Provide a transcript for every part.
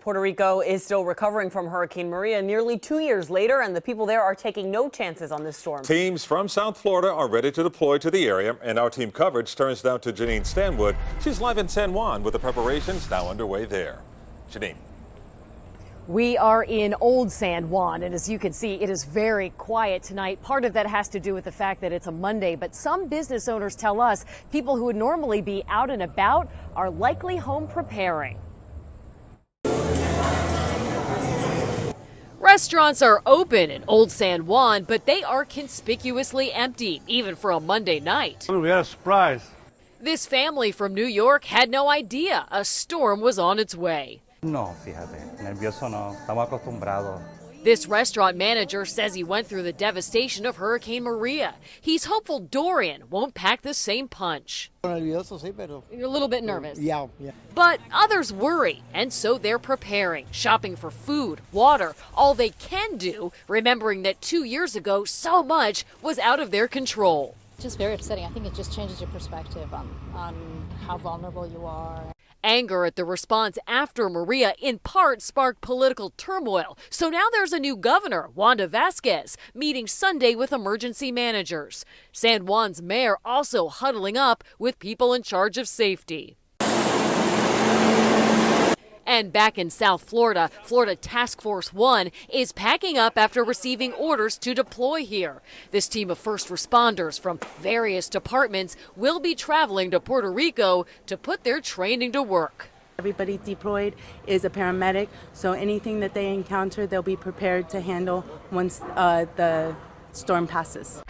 Puerto Rico is still recovering from Hurricane Maria nearly 2 years later, and the people there are taking no chances on this storm. Teams from South Florida are ready to deploy to the area, and our team coverage turns now to Janine Stanwood. She's live in San Juan with the preparations now underway there. Janine. We are in Old San Juan, and as you can see, it is very quiet tonight. Part of that has to do with the fact that it's a Monday, but some business owners tell us people who would normally be out and about are likely home preparing. Restaurants are open in Old San Juan, but they are conspicuously empty, even for a Monday night. We had a surprise. This family from New York had no idea a storm was on its way. No, fíjate, nervioso no, estamos acostumbrados. This restaurant manager says he went through the devastation of Hurricane Maria. He's hopeful Dorian won't pack the same punch. Nervioso, sí, pero You're a little bit nervous. yeah. But others worry, and so they're preparing, shopping for food, water, all they can do, remembering that 2 years ago so much was out of their control. Just very upsetting. I think it just changes your perspective on how vulnerable you are. Anger at the response after Maria in part sparked political turmoil. So now there's a new governor, Wanda Vasquez, meeting Sunday with emergency managers. San Juan's mayor also huddling up with people in charge of safety. And back in South Florida, Florida Task Force 1 is packing up after receiving orders to deploy here. This team of first responders from various departments will be traveling to Puerto Rico to put their training to work. Everybody deployed is a paramedic, so anything that they encounter, they'll be prepared to handle once the storm passes.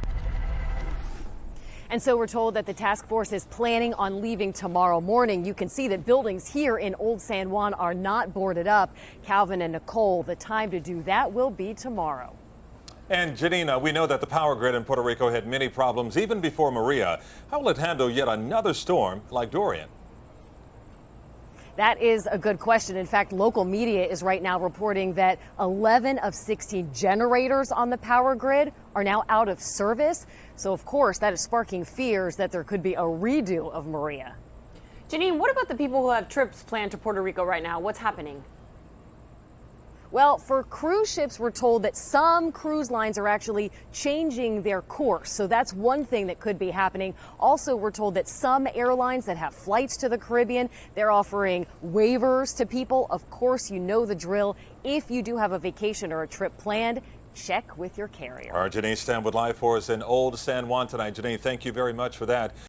And so we're told that the task force is planning on leaving tomorrow morning. You can see that buildings here in Old San Juan are not boarded up. Calvin and Nicole, the time to do that will be tomorrow. And Janina, we know that the power grid in Puerto Rico had many problems even before Maria. How will it handle yet another storm like Dorian? That is a good question. In fact, local media is right now reporting that 11 of 16 generators on the power grid are now out of service. So, of course, that is sparking fears that there could be a redo of Maria. Janine, what about the people who have trips planned to Puerto Rico right now? What's happening? Well, for cruise ships, we're told that some cruise lines are actually changing their course. So that's one thing that could be happening. Also, we're told that some airlines that have flights to the Caribbean, they're offering waivers to people. Of course, you know the drill. If you do have a vacation or a trip planned, check with your carrier. Our Janine Stanwood live for us in Old San Juan tonight. Janine, thank you very much for that.